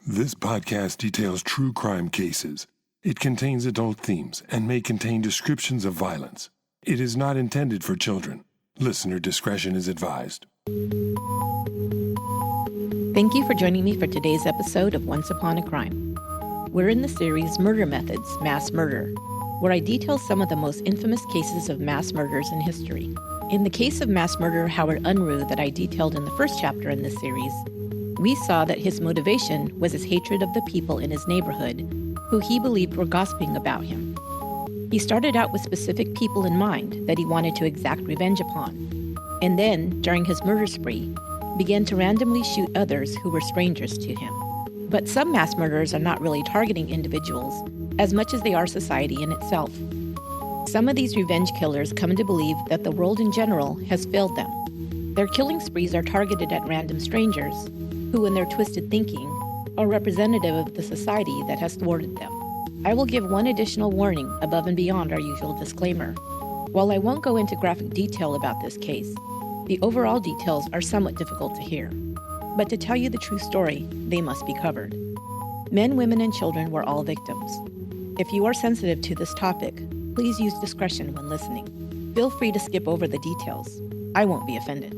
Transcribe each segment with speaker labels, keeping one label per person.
Speaker 1: This podcast details true crime cases. It contains adult themes and may contain descriptions of violence. It is not intended for children. Listener discretion is advised.
Speaker 2: Thank you for joining me for today's episode of Once Upon a Crime. We're in the series Murder Methods, Mass Murder, where I detail some of the most infamous cases of mass murders in history. In the case of mass murderer Howard Unruh that I detailed in the first chapter in this series, we saw that his motivation was his hatred of the people in his neighborhood who he believed were gossiping about him. He started out with specific people in mind that he wanted to exact revenge upon, and then, during his murder spree, began to randomly shoot others who were strangers to him. But some mass murderers are not really targeting individuals as much as they are society in itself. Some of these revenge killers come to believe that the world in general has failed them. Their killing sprees are targeted at random strangers who, in their twisted thinking, are representative of the society that has thwarted them. I will give one additional warning above and beyond our usual disclaimer. While I won't go into graphic detail about this case, the overall details are somewhat difficult to hear. But to tell you the true story, they must be covered. Men, women, and children were all victims. If you are sensitive to this topic, please use discretion when listening. Feel free to skip over the details. I won't be offended.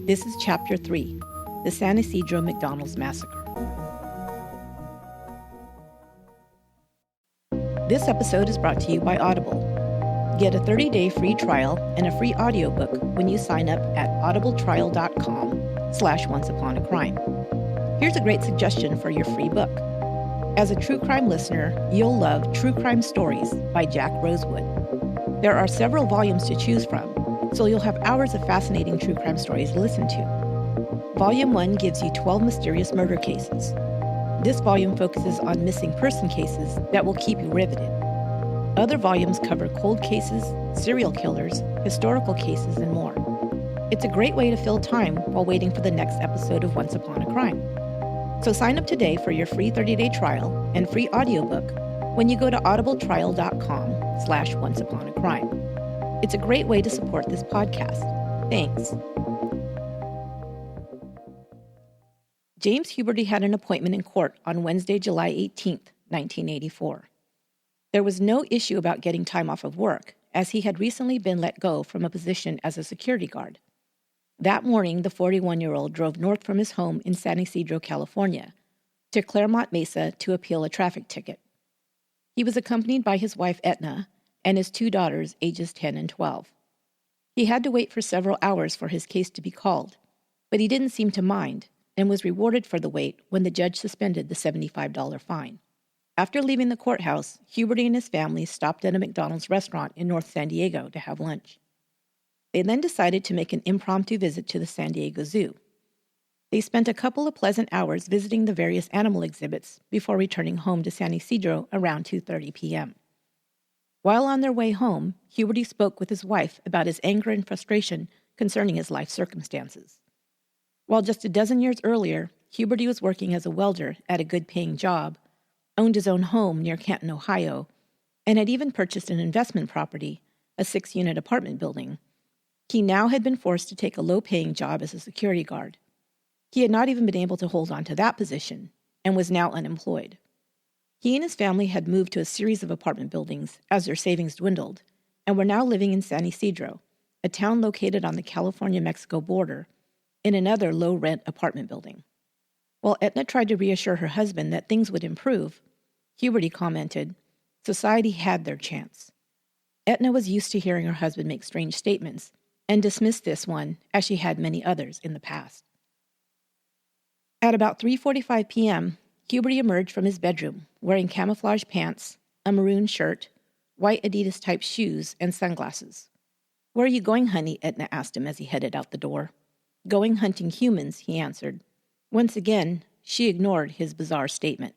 Speaker 2: This is Chapter 3, the San Ysidro McDonald's Massacre. This episode is brought to you by Audible. Get a 30-day free trial and a free audiobook when you sign up at audibletrial.com/onceupon-a-crime. Here's a great suggestion for your free book. As a true crime listener, you'll love True Crime Stories by Jack Rosewood. There are several volumes to choose from, so you'll have hours of fascinating true crime stories to listen to. Volume 1 gives you 12 mysterious murder cases. This volume focuses on missing person cases that will keep you riveted. Other volumes cover cold cases, serial killers, historical cases, and more. It's a great way to fill time while waiting for the next episode of Once Upon a Crime. So sign up today for your free 30-day trial and free audiobook when you go to audibletrial.com/onceupon-a-crime. It's a great way to support this podcast. Thanks. James Huberty had an appointment in court on Wednesday, July 18th, 1984. There was no issue about getting time off of work, as he had recently been let go from a position as a security guard. That morning, the 41-year-old drove north from his home in San Ysidro, California, to Claremont Mesa to appeal a traffic ticket. He was accompanied by his wife, Etna, and his two daughters, ages 10 and 12. He had to wait for several hours for his case to be called, but he didn't seem to mind and was rewarded for the wait when the judge suspended the $75 fine. After leaving the courthouse, Huberty and his family stopped at a McDonald's restaurant in North San Diego to have lunch. They then decided to make an impromptu visit to the San Diego Zoo. They spent a couple of pleasant hours visiting the various animal exhibits before returning home to San Ysidro around 2:30 p.m. While on their way home, Huberty spoke with his wife about his anger and frustration concerning his life circumstances. While just a dozen years earlier, Huberty was working as a welder at a good-paying job, owned his own home near Canton, Ohio, and had even purchased an investment property, a 6-unit apartment building, he now had been forced to take a low-paying job as a security guard. He had not even been able to hold on to that position and was now unemployed. He and his family had moved to a series of apartment buildings as their savings dwindled and were now living in San Ysidro, a town located on the California-Mexico border, in another low-rent apartment building. While Etna tried to reassure her husband that things would improve, Huberty commented, "Society had their chance." Etna was used to hearing her husband make strange statements and dismissed this one as she had many others in the past. At about 3:45 p.m., Huberty emerged from his bedroom wearing camouflage pants, a maroon shirt, white Adidas-type shoes, and sunglasses. "Where are you going, honey?" Etna asked him as he headed out the door. "Going hunting humans," he answered. Once again, she ignored his bizarre statement.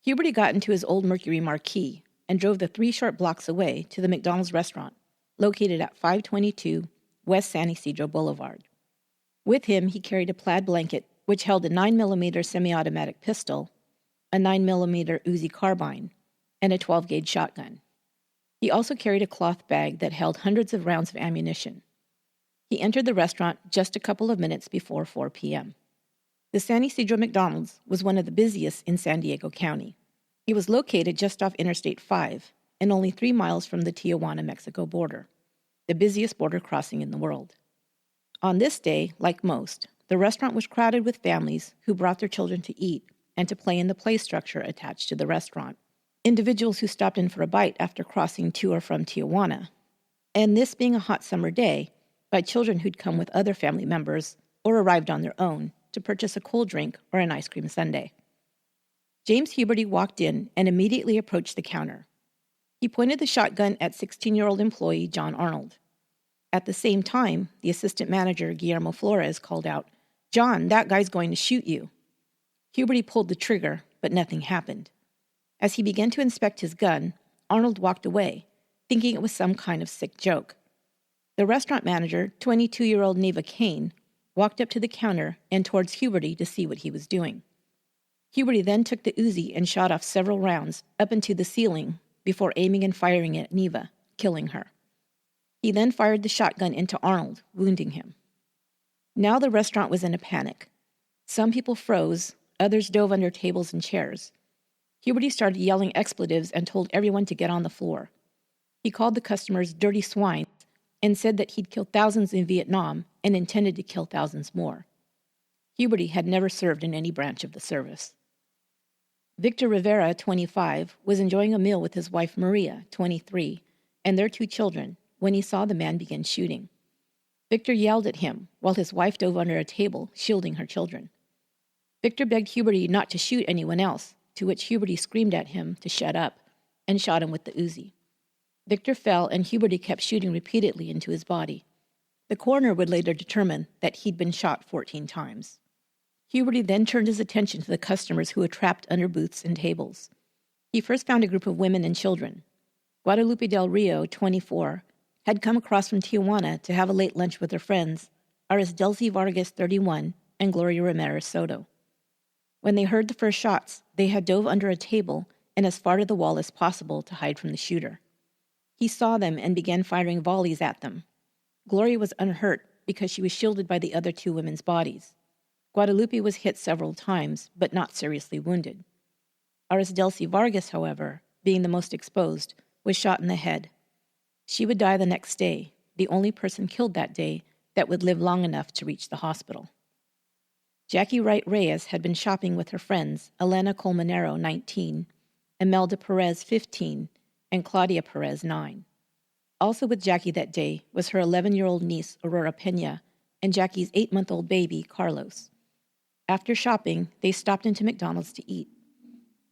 Speaker 2: Huberty got into his old Mercury Marquis and drove the 3 short blocks away to the McDonald's restaurant, located at 522 West San Ysidro Boulevard. With him, he carried a plaid blanket, which held a 9mm semi-automatic pistol, a 9mm Uzi carbine, and a 12-gauge shotgun. He also carried a cloth bag that held hundreds of rounds of ammunition. He entered the restaurant just a couple of minutes before 4 p.m. The San Ysidro McDonald's was one of the busiest in San Diego County. It was located just off Interstate 5 and only 3 miles from the Tijuana-Mexico border, the busiest border crossing in the world. On this day, like most, the restaurant was crowded with families who brought their children to eat and to play in the play structure attached to the restaurant, individuals who stopped in for a bite after crossing to or from Tijuana, and this being a hot summer day, by children who'd come with other family members or arrived on their own to purchase a cold drink or an ice cream sundae. James Huberty walked in and immediately approached the counter. He pointed the shotgun at 16-year-old employee John Arnold. At the same time, the assistant manager, Guillermo Flores, called out, "John, that guy's going to shoot you." Huberty pulled the trigger, but nothing happened. As he began to inspect his gun, Arnold walked away, thinking it was some kind of sick joke. The restaurant manager, 22-year-old Neva Kane, walked up to the counter and towards Huberty to see what he was doing. Huberty then took the Uzi and shot off several rounds up into the ceiling before aiming and firing at Neva, killing her. He then fired the shotgun into Arnold, wounding him. Now the restaurant was in a panic. Some people froze, others dove under tables and chairs. Huberty started yelling expletives and told everyone to get on the floor. He called the customers dirty swines and said that he'd killed thousands in Vietnam and intended to kill thousands more. Huberty had never served in any branch of the service. Victor Rivera, 25, was enjoying a meal with his wife Maria, 23, and their 2 children when he saw the man begin shooting. Victor yelled at him while his wife dove under a table, shielding her children. Victor begged Huberty not to shoot anyone else, to which Huberty screamed at him to shut up and shot him with the Uzi. Victor fell and Huberty kept shooting repeatedly into his body. The coroner would later determine that he'd been shot 14 times. Huberty then turned his attention to the customers who were trapped under booths and tables. He first found a group of women and children. Guadalupe Del Rio, 24, had come across from Tijuana to have a late lunch with her friends, Arisdelcy Vargas, 31, and Gloria Ramirez Soto. When they heard the first shots, they had dove under a table and as far to the wall as possible to hide from the shooter. He saw them and began firing volleys at them. Gloria was unhurt because she was shielded by the other 2 women's bodies. Guadalupe was hit several times, but not seriously wounded. Arisdelcy Vargas, however, being the most exposed, was shot in the head. She would die the next day, the only person killed that day that would live long enough to reach the hospital. Jackie Wright Reyes had been shopping with her friends, Elena Colmenero, 19, Imelda Perez, 15, and Claudia Perez, 9. Also with Jackie that day was her 11-year-old niece, Aurora Pena, and Jackie's 8-month-old baby, Carlos. After shopping, they stopped into McDonald's to eat.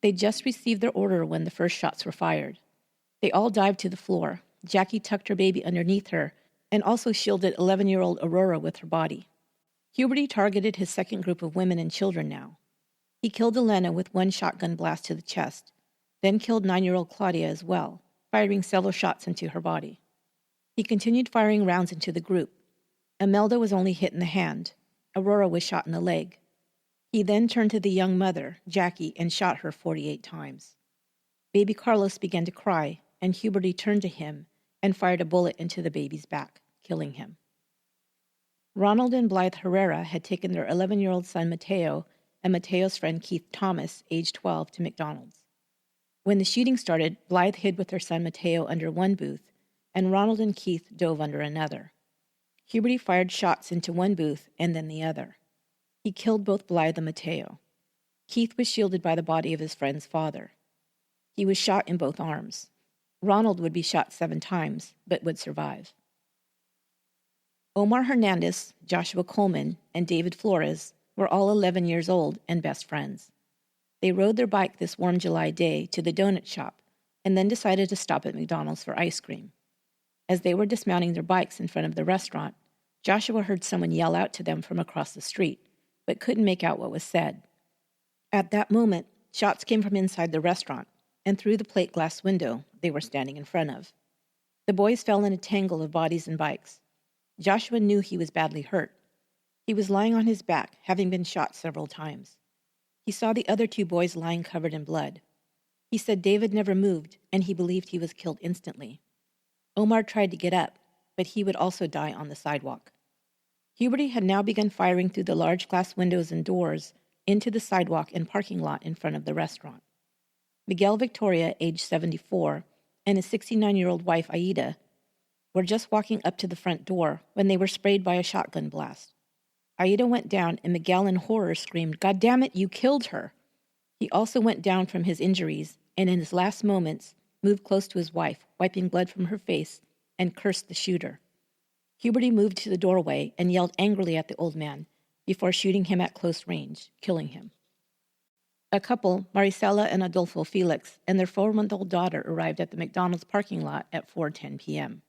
Speaker 2: They just received their order when the first shots were fired. They all dived to the floor. Jackie tucked her baby underneath her and also shielded 11-year-old Aurora with her body. Huberty targeted his second group of women and children now. He killed Elena with 1 shotgun blast to the chest, then killed 9-year-old Claudia as well, firing several shots into her body. He continued firing rounds into the group. Imelda was only hit in the hand. Aurora was shot in the leg. He then turned to the young mother, Jackie, and shot her 48 times. Baby Carlos began to cry, and Huberty turned to him and fired a bullet into the baby's back, killing him. Ronald and Blythe Herrera had taken their 11-year-old son Mateo and Mateo's friend Keith Thomas, age 12, to McDonald's. When the shooting started, Blythe hid with her son Mateo under one booth, and Ronald and Keith dove under another. Huberty fired shots into one booth and then the other. He killed both Blythe and Mateo. Keith was shielded by the body of his friend's father. He was shot in both arms. Ronald would be shot 7 times, but would survive. Omar Hernandez, Joshua Coleman, and David Flores were all 11 years old and best friends. They rode their bike this warm July day to the donut shop and then decided to stop at McDonald's for ice cream. As they were dismounting their bikes in front of the restaurant, Joshua heard someone yell out to them from across the street, but couldn't make out what was said. At that moment, shots came from inside the restaurant and through the plate glass window they were standing in front of. The boys fell in a tangle of bodies and bikes. Joshua knew he was badly hurt. He was lying on his back, having been shot several times. He saw the other 2 boys lying covered in blood. He said David never moved, and he believed he was killed instantly. Omar tried to get up, but he would also die on the sidewalk. Huberty had now begun firing through the large glass windows and doors into the sidewalk and parking lot in front of the restaurant. Miguel Victoria, age 74, and his 69-year-old wife, Aida, were just walking up to the front door when they were sprayed by a shotgun blast. Aida went down, and Miguel in horror screamed, "God damn it, you killed her!" He also went down from his injuries, and in his last moments, moved close to his wife, wiping blood from her face, and cursed the shooter. Huberty moved to the doorway and yelled angrily at the old man before shooting him at close range, killing him. A couple, Maricela and Adolfo Felix, and their 4-month-old daughter arrived at the McDonald's parking lot at 4:10 p.m.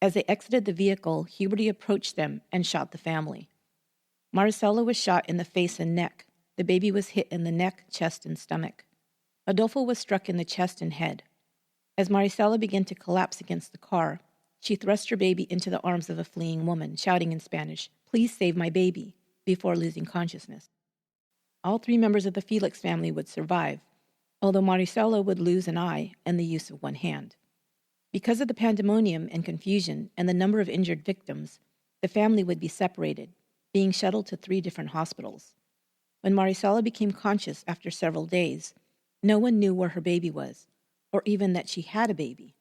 Speaker 2: As they exited the vehicle, Huberty approached them and shot the family. Maricela was shot in the face and neck. The baby was hit in the neck, chest, and stomach. Adolfo was struck in the chest and head. As Maricela began to collapse against the car, she thrust her baby into the arms of a fleeing woman, shouting in Spanish, "Please save my baby," before losing consciousness. All 3 members of the Felix family would survive, although Maricela would lose an eye and the use of one hand. Because of the pandemonium and confusion and the number of injured victims, the family would be separated, being shuttled to 3 different hospitals. When Maricela became conscious after several days, no one knew where her baby was, or even that she had a baby.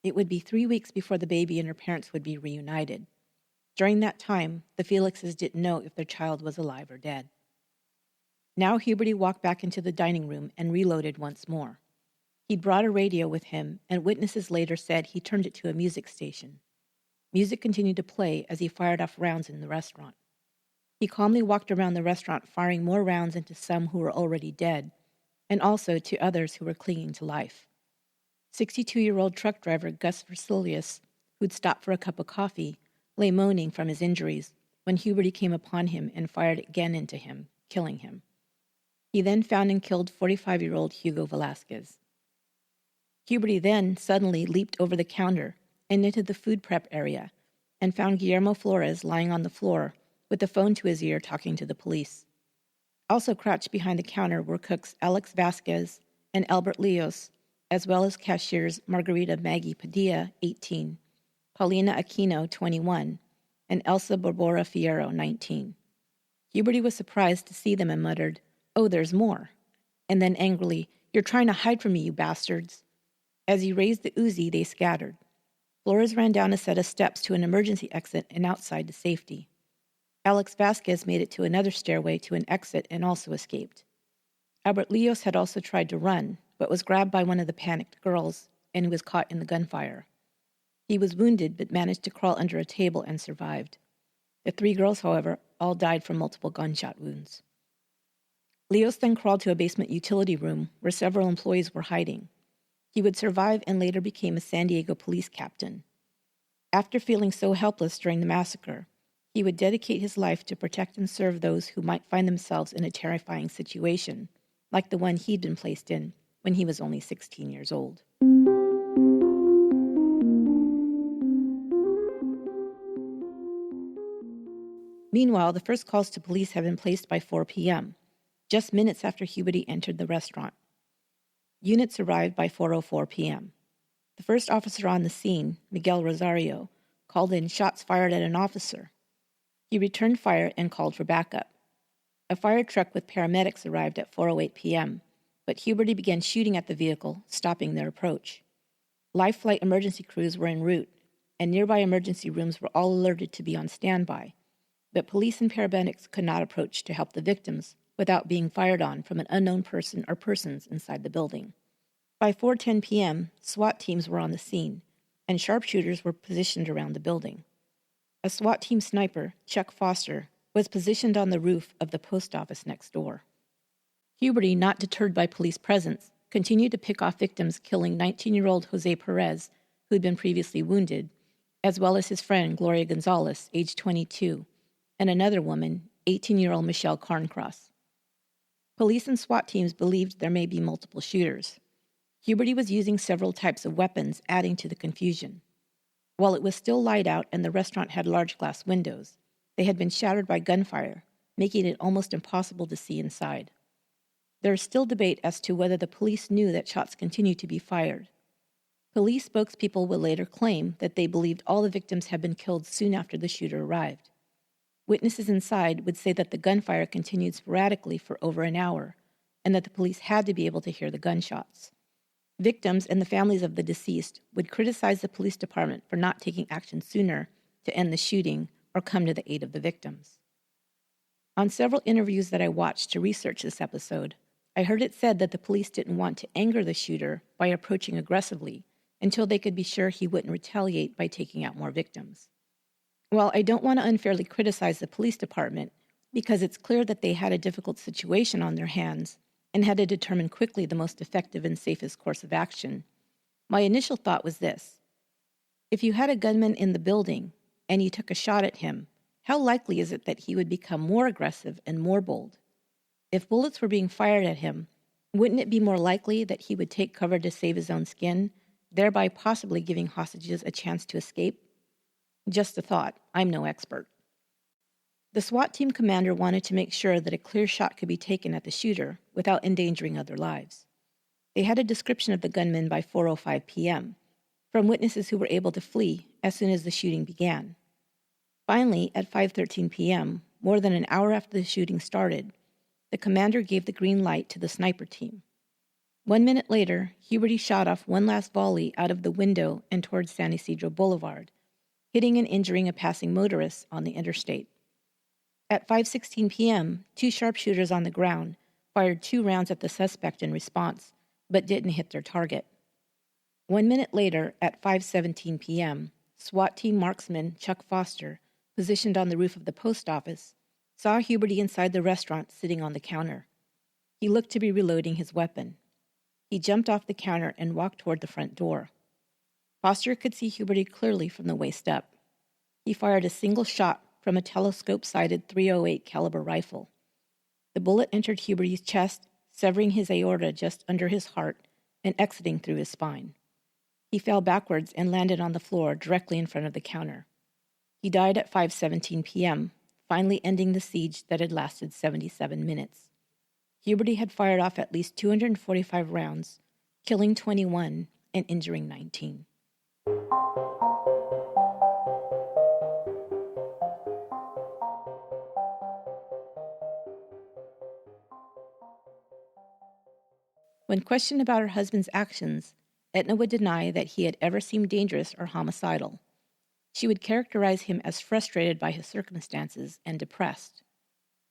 Speaker 2: It would be 3 weeks before the baby and her parents would be reunited. During that time, the Felixes didn't know if their child was alive or dead. Now Huberty walked back into the dining room and reloaded once more. He'd brought a radio with him, and witnesses later said he turned it to a music station. Music continued to play as he fired off rounds in the restaurant. He calmly walked around the restaurant, firing more rounds into some who were already dead, and also to others who were clinging to life. 62-year-old truck driver Gus Versilius, who'd stopped for a cup of coffee, lay moaning from his injuries when Huberty came upon him and fired again into him, killing him. He then found and killed 45-year-old Hugo Velasquez. Huberty then suddenly leaped over the counter and into the food prep area and found Guillermo Flores lying on the floor with the phone to his ear talking to the police. Also crouched behind the counter were cooks Alex Vasquez and Albert Leos, as well as cashiers Margarita Maggie Padilla, 18, Paulina Aquino, 21, and Elsa Borbora Fierro, 19. Huberty was surprised to see them and muttered, "Oh, there's more," and then angrily, "You're trying to hide from me, you bastards." As he raised the Uzi, they scattered. Flores ran down a set of steps to an emergency exit and outside to safety. Alex Vasquez made it to another stairway to an exit and also escaped. Albert Leos had also tried to run, but was grabbed by one of the panicked girls, and he was caught in the gunfire. He was wounded, but managed to crawl under a table and survived. The 3 girls, however, all died from multiple gunshot wounds. Leos then crawled to a basement utility room where several employees were hiding. He would survive and later became a San Diego police captain. After feeling so helpless during the massacre, he would dedicate his life to protect and serve those who might find themselves in a terrifying situation, like the one he'd been placed in when he was only 16 years old. Meanwhile, the first calls to police had been placed by 4 p.m., just minutes after Huberty entered the restaurant. Units arrived by 4:04 p.m. The first officer on the scene, Miguel Rosario, called in shots fired at an officer. He returned fire and called for backup. A fire truck with paramedics arrived at 4:08 p.m., but Huberty began shooting at the vehicle, stopping their approach. Life flight emergency crews were en route, and nearby emergency rooms were all alerted to be on standby, but police and paramedics could not approach to help the victims without being fired on from an unknown person or persons inside the building. By 4:10 p.m., SWAT teams were on the scene, and sharpshooters were positioned around the building. A SWAT team sniper, Chuck Foster, was positioned on the roof of the post office next door. Huberty, not deterred by police presence, continued to pick off victims, killing 19-year-old Jose Perez, who had been previously wounded, as well as his friend Gloria Gonzalez, age 22, and another woman, 18-year-old Michelle Carncross. Police and SWAT teams believed there may be multiple shooters. Huberty was using several types of weapons, adding to the confusion. While it was still light out and the restaurant had large glass windows, they had been shattered by gunfire, making it almost impossible to see inside. There is still debate as to whether the police knew that shots continued to be fired. Police spokespeople would later claim that they believed all the victims had been killed soon after the shooter arrived. Witnesses inside would say that the gunfire continued sporadically for over an hour, and that the police had to be able to hear the gunshots. Victims and the families of the deceased would criticize the police department for not taking action sooner to end the shooting or come to the aid of the victims. On several interviews that I watched to research this episode, I heard it said that the police didn't want to anger the shooter by approaching aggressively until they could be sure he wouldn't retaliate by taking out more victims. While I don't want to unfairly criticize the police department, because it's clear that they had a difficult situation on their hands and had to determine quickly the most effective and safest course of action, my initial thought was this. If you had a gunman in the building and you took a shot at him, how likely is it that he would become more aggressive and more bold? If bullets were being fired at him, wouldn't it be more likely that he would take cover to save his own skin, thereby possibly giving hostages a chance to escape? Just a thought. I'm no expert. The SWAT team commander wanted to make sure that a clear shot could be taken at the shooter without endangering other lives. They had a description of the gunman by 4:05 p.m. from witnesses who were able to flee as soon as the shooting began. Finally, at 5:13 p.m., more than an hour after the shooting started, the commander gave the green light to the sniper team. 1 minute later, Huberty shot off one last volley out of the window and towards San Ysidro Boulevard, hitting and injuring a passing motorist on the interstate. At 5:16 p.m., two sharpshooters on the ground fired 2 rounds at the suspect in response, but didn't hit their target. 1 minute later, at 5:17 p.m., SWAT team marksman Chuck Foster, positioned on the roof of the post office, saw Huberty inside the restaurant sitting on the counter. He looked to be reloading his weapon. He jumped off the counter and walked toward the front door. Foster could see Huberty clearly from the waist up. He fired a single shot from a telescope-sighted .308 caliber rifle. The bullet entered Huberty's chest, severing his aorta just under his heart and exiting through his spine. He fell backwards and landed on the floor directly in front of the counter. He died at 5:17 p.m., finally ending the siege that had lasted 77 minutes. Huberty had fired off at least 245 rounds, killing 21 and injuring 19. When questioned about her husband's actions, Etna would deny that he had ever seemed dangerous or homicidal. She would characterize him as frustrated by his circumstances and depressed.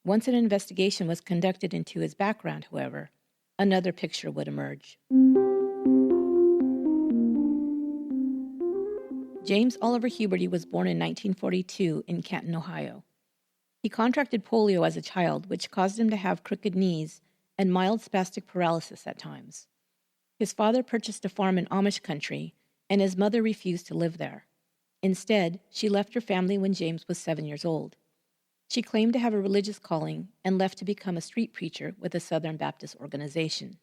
Speaker 2: Once an investigation was conducted into his background, however, another picture would emerge. James Oliver Huberty was born in 1942 in Canton, Ohio. He contracted polio as a child, which caused him to have crooked knees and mild spastic paralysis at times. His father purchased a farm in Amish country, and his mother refused to live there. Instead, she left her family when James was 7 years old. She claimed to have a religious calling and left to become a street preacher with a Southern Baptist organization.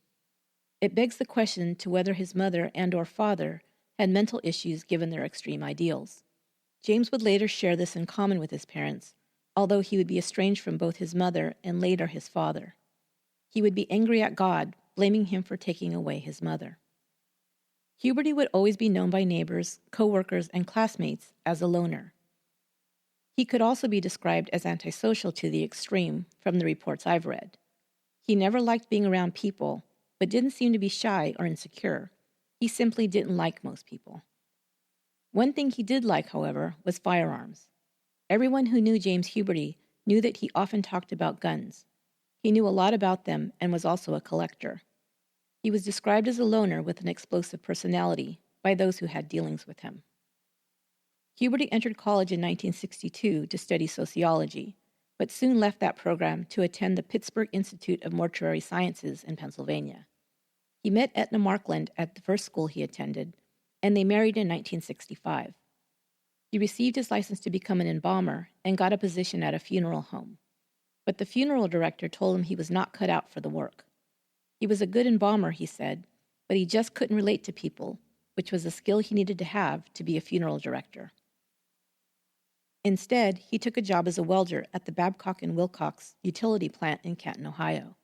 Speaker 2: It begs the question to whether his mother and/or father had mental issues given their extreme ideals. James would later share this in common with his parents, although he would be estranged from both his mother and later his father. He would be angry at God, blaming him for taking away his mother. Huberty would always be known by neighbors, co-workers, and classmates as a loner. He could also be described as antisocial to the extreme from the reports I've read. He never liked being around people, but didn't seem to be shy or insecure. He simply didn't like most people. One thing he did like, however, was firearms. Everyone who knew James Huberty knew that he often talked about guns. He knew a lot about them and was also a collector. He was described as a loner with an explosive personality by those who had dealings with him. Huberty entered college in 1962 to study sociology, but soon left that program to attend the Pittsburgh Institute of Mortuary Sciences in Pennsylvania. He met Etna Markland at the first school he attended, and they married in 1965. He received his license to become an embalmer and got a position at a funeral home. But the funeral director told him he was not cut out for the work. He was a good embalmer, he said, but he just couldn't relate to people, which was a skill he needed to have to be a funeral director. Instead, he took a job as a welder at the Babcock & Wilcox utility plant in Canton, Ohio.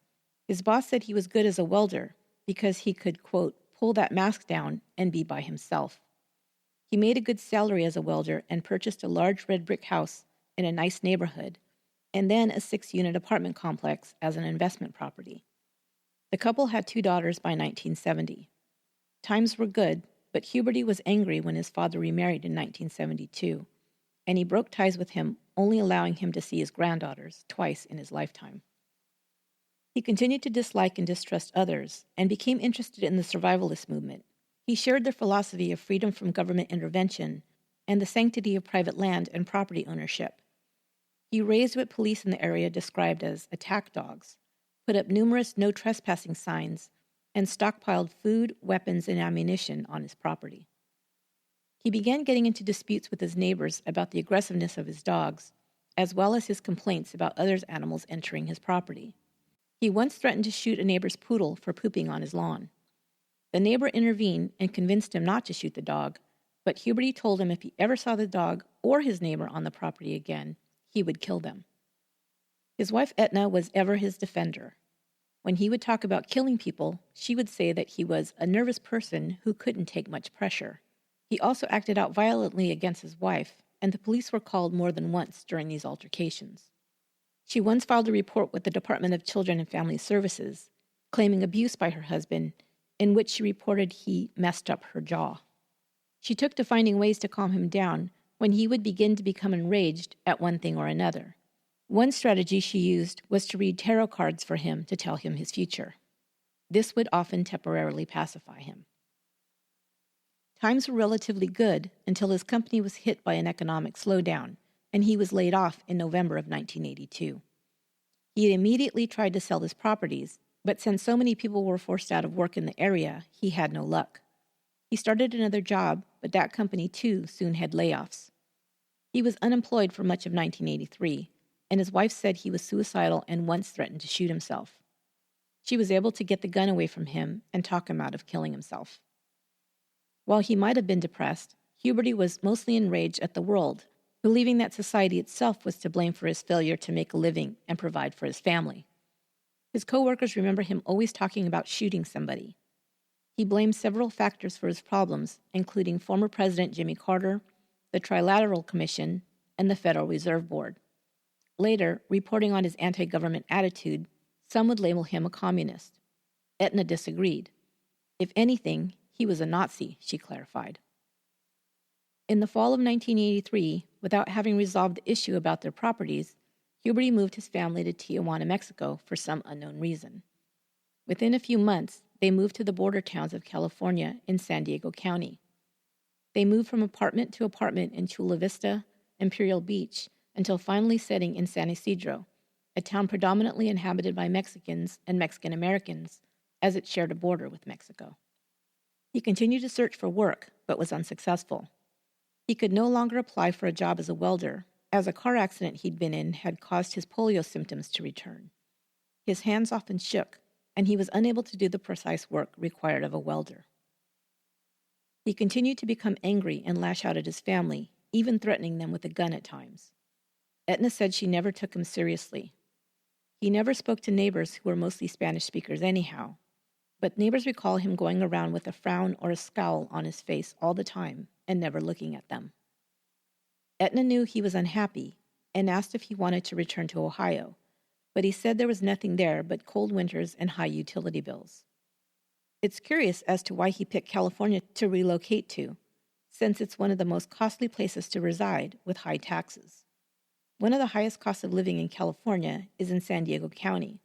Speaker 2: His boss said he was good as a welder because he could, quote, pull that mask down and be by himself. He made a good salary as a welder and purchased a large red brick house in a nice neighborhood and then a 6-unit apartment complex as an investment property. The couple had 2 daughters by 1970. Times were good, but Huberty was angry when his father remarried in 1972, and he broke ties with him, only allowing him to see his granddaughters twice in his lifetime. He continued to dislike and distrust others and became interested in the survivalist movement. He shared their philosophy of freedom from government intervention and the sanctity of private land and property ownership. He raised what police in the area described as attack dogs, put up numerous no trespassing signs, and stockpiled food, weapons, and ammunition on his property. He began getting into disputes with his neighbors about the aggressiveness of his dogs, as well as his complaints about other animals entering his property. He once threatened to shoot a neighbor's poodle for pooping on his lawn. The neighbor intervened and convinced him not to shoot the dog, but Huberty told him if he ever saw the dog or his neighbor on the property again, he would kill them. His wife Etna was ever his defender. When he would talk about killing people, she would say that he was a nervous person who couldn't take much pressure. He also acted out violently against his wife, and the police were called more than once during these altercations. She once filed a report with the Department of Children and Family Services, claiming abuse by her husband, in which she reported he messed up her jaw. She took to finding ways to calm him down when he would begin to become enraged at one thing or another. One strategy she used was to read tarot cards for him to tell him his future. This would often temporarily pacify him. Times were relatively good until his company was hit by an economic slowdown, and he was laid off in November of 1982. He had immediately tried to sell his properties, but since so many people were forced out of work in the area, he had no luck. He started another job, but that company too soon had layoffs. He was unemployed for much of 1983, and his wife said he was suicidal and once threatened to shoot himself. She was able to get the gun away from him and talk him out of killing himself. While he might have been depressed, Huberty was mostly enraged at the world, believing that society itself was to blame for his failure to make a living and provide for his family. His co-workers remember him always talking about shooting somebody. He blamed several factors for his problems, including former President Jimmy Carter, the Trilateral Commission, and the Federal Reserve Board. Later, reporting on his anti-government attitude, some would label him a communist. Etna disagreed. If anything, he was a Nazi, she clarified. In the fall of 1983, without having resolved the issue about their properties, Huberty moved his family to Tijuana, Mexico, for some unknown reason. Within a few months, they moved to the border towns of California in San Diego County. They moved from apartment to apartment in Chula Vista, Imperial Beach, until finally settling in San Ysidro, a town predominantly inhabited by Mexicans and Mexican Americans, as it shared a border with Mexico. He continued to search for work, but was unsuccessful. He could no longer apply for a job as a welder, as a car accident he'd been in had caused his polio symptoms to return. His hands often shook, and he was unable to do the precise work required of a welder. He continued to become angry and lash out at his family, even threatening them with a gun at times. Etna said she never took him seriously. He never spoke to neighbors who were mostly Spanish speakers anyhow, but neighbors recall him going around with a frown or a scowl on his face all the time and never looking at them. Etna knew he was unhappy and asked if he wanted to return to Ohio, but he said there was nothing there but cold winters and high utility bills. It's curious as to why he picked California to relocate to, since it's one of the most costly places to reside with high taxes. One of the highest costs of living in California is in San Diego County,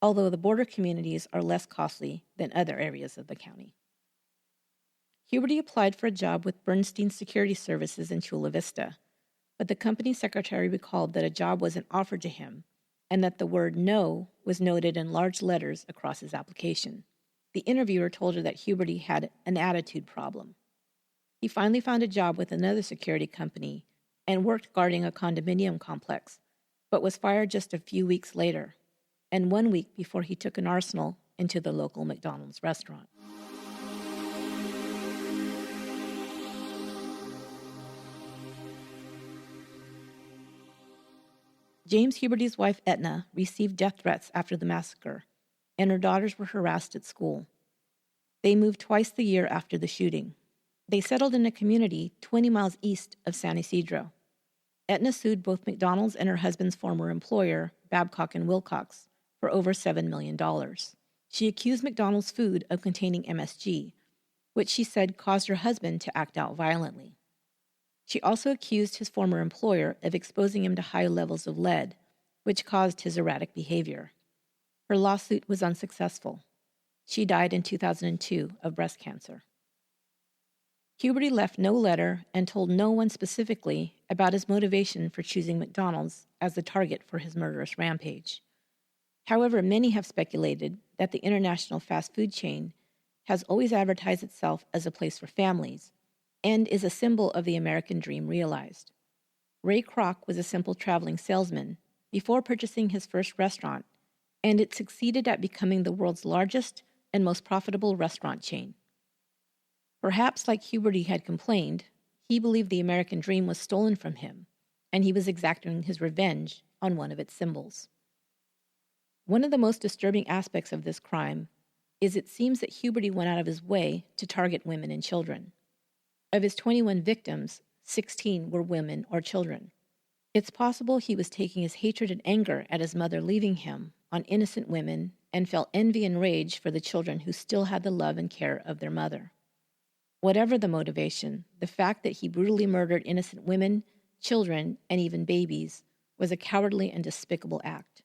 Speaker 2: although the border communities are less costly than other areas of the county. Huberty applied for a job with Bernstein Security Services in Chula Vista, but the company secretary recalled that a job wasn't offered to him and that the word no was noted in large letters across his application. The interviewer told her that Huberty had an attitude problem. He finally found a job with another security company and worked guarding a condominium complex, but was fired just a few weeks later, and 1 week before he took an arsenal into the local McDonald's restaurant. James Huberty's wife Etna received death threats after the massacre, and her daughters were harassed at school. They moved twice the year after the shooting. They settled in a community 20 miles east of San Ysidro. Aetna sued both McDonald's and her husband's former employer, Babcock and Wilcox, for over $7 million. She accused McDonald's food of containing MSG, which she said caused her husband to act out violently. She also accused his former employer of exposing him to high levels of lead, which caused his erratic behavior. Her lawsuit was unsuccessful. She died in 2002 of breast cancer. Huberty left no letter and told no one specifically about his motivation for choosing McDonald's as the target for his murderous rampage. However, many have speculated that the international fast food chain has always advertised itself as a place for families and is a symbol of the American dream realized. Ray Kroc was a simple traveling salesman before purchasing his first restaurant, and it succeeded at becoming the world's largest and most profitable restaurant chain. Perhaps, like Huberty had complained, he believed the American dream was stolen from him, and he was exacting his revenge on one of its symbols. One of the most disturbing aspects of this crime is it seems that Huberty went out of his way to target women and children. Of his 21 victims, 16 were women or children. It's possible he was taking his hatred and anger at his mother leaving him on innocent women and felt envy and rage for the children who still had the love and care of their mother. Whatever the motivation, the fact that he brutally murdered innocent women, children, and even babies was a cowardly and despicable act.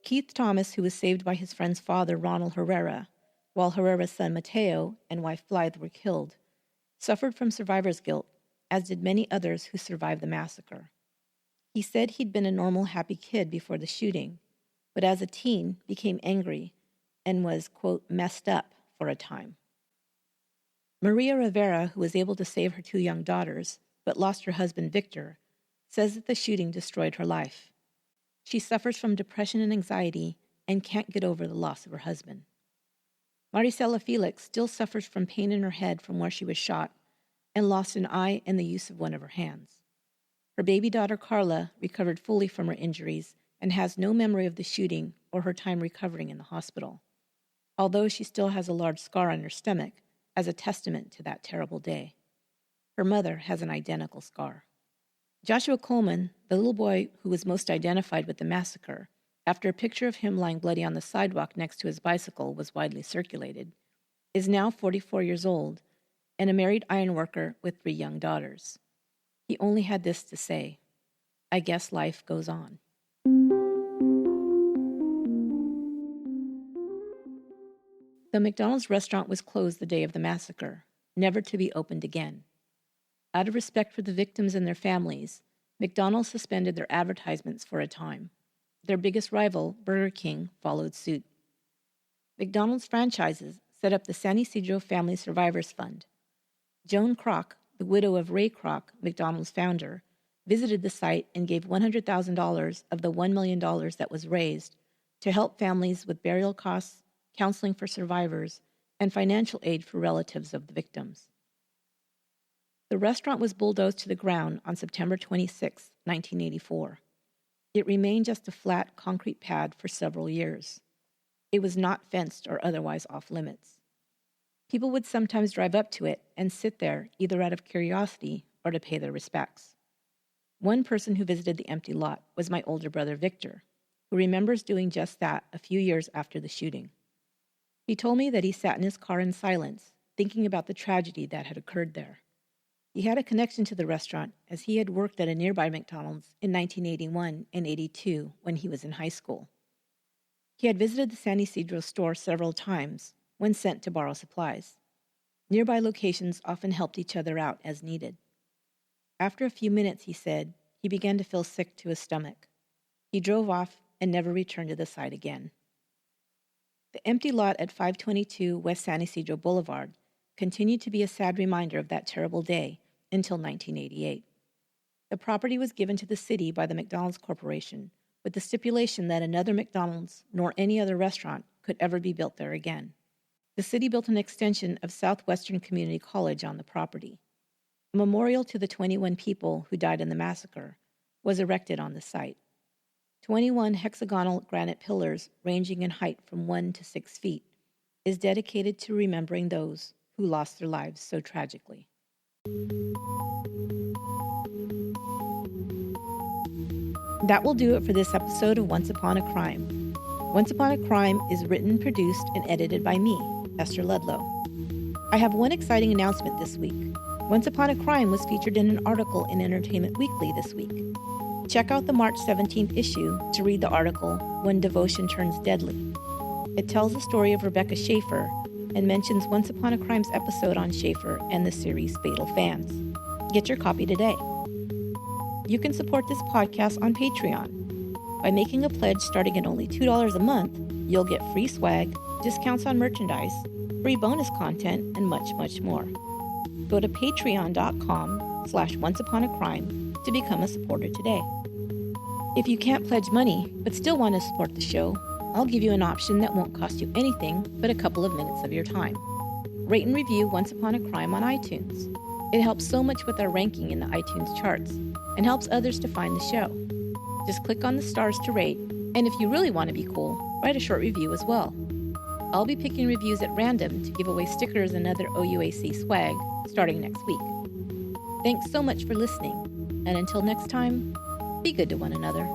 Speaker 2: Keith Thomas, who was saved by his friend's father, Ronald Herrera, while Herrera's son Mateo and wife Blythe were killed, suffered from survivor's guilt, as did many others who survived the massacre. He said he'd been a normal, happy kid before the shooting, but as a teen became angry and was, quote, messed up for a time. Maria Rivera, who was able to save her 2 young daughters, but lost her husband Victor, says that the shooting destroyed her life. She suffers from depression and anxiety and can't get over the loss of her husband. Maricela Felix still suffers from pain in her head from where she was shot and lost an eye and the use of one of her hands. Her baby daughter Carla recovered fully from her injuries and has no memory of the shooting or her time recovering in the hospital, although she still has a large scar on her stomach as a testament to that terrible day. Her mother has an identical scar. Joshua Coleman, the little boy who was most identified with the massacre, after a picture of him lying bloody on the sidewalk next to his bicycle was widely circulated, is now 44 years old and a married ironworker with 3 young daughters. He only had this to say, "I guess life goes on." The McDonald's restaurant was closed the day of the massacre, never to be opened again. Out of respect for the victims and their families, McDonald's suspended their advertisements for a time. Their biggest rival, Burger King, followed suit. McDonald's franchises set up the San Ysidro Family Survivors Fund. Joan Kroc, the widow of Ray Kroc, McDonald's founder, visited the site and gave $100,000 of the $1 million that was raised to help families with burial costs, counseling for survivors, and financial aid for relatives of the victims. The restaurant was bulldozed to the ground on September 26, 1984. It remained just a flat concrete pad for several years. It was not fenced or otherwise off limits. People would sometimes drive up to it and sit there either out of curiosity or to pay their respects. One person who visited the empty lot was my older brother Victor, who remembers doing just that a few years after the shooting. He told me that he sat in his car in silence, thinking about the tragedy that had occurred there. He had a connection to the restaurant as he had worked at a nearby McDonald's in 1981 and 82 when he was in high school. He had visited the San Ysidro store several times when sent to borrow supplies. Nearby locations often helped each other out as needed. After a few minutes, he said, he began to feel sick to his stomach. He drove off and never returned to the site again. The empty lot at 522 West San Ysidro Boulevard continued to be a sad reminder of that terrible day until 1988. The property was given to the city by the McDonald's Corporation with the stipulation that another McDonald's nor any other restaurant could ever be built there again. The city built an extension of Southwestern Community College on the property. A memorial to the 21 people who died in the massacre was erected on the site. 21 hexagonal granite pillars ranging in height from 1 to 6 feet is dedicated to remembering those who lost their lives so tragically. That will do it for this episode of Once Upon a Crime. Once Upon a Crime is written, produced, and edited by me, Esther Ludlow. I have one exciting announcement this week. Once Upon a Crime was featured in an article in Entertainment Weekly this week. Check out the March 17th issue to read the article, When Devotion Turns Deadly. It tells the story of Rebecca Schaefer and mentions Once Upon a Crime's episode on Schaefer and the series Fatal Fans. Get your copy today. You can support this podcast on Patreon. By making a pledge starting at only $2 a month, you'll get free swag, discounts on merchandise, free bonus content, and much, much more. Go to patreon.com/onceuponacrime to become a supporter today. If you can't pledge money but still want to support the show, I'll give you an option that won't cost you anything but a couple of minutes of your time. Rate and review Once Upon a Crime on iTunes. It helps so much with our ranking in the iTunes charts and helps others to find the show. Just click on the stars to rate, and if you really want to be cool, write a short review as well. I'll be picking reviews at random to give away stickers and other OUAC swag starting next week. Thanks so much for listening, and until next time, be good to one another.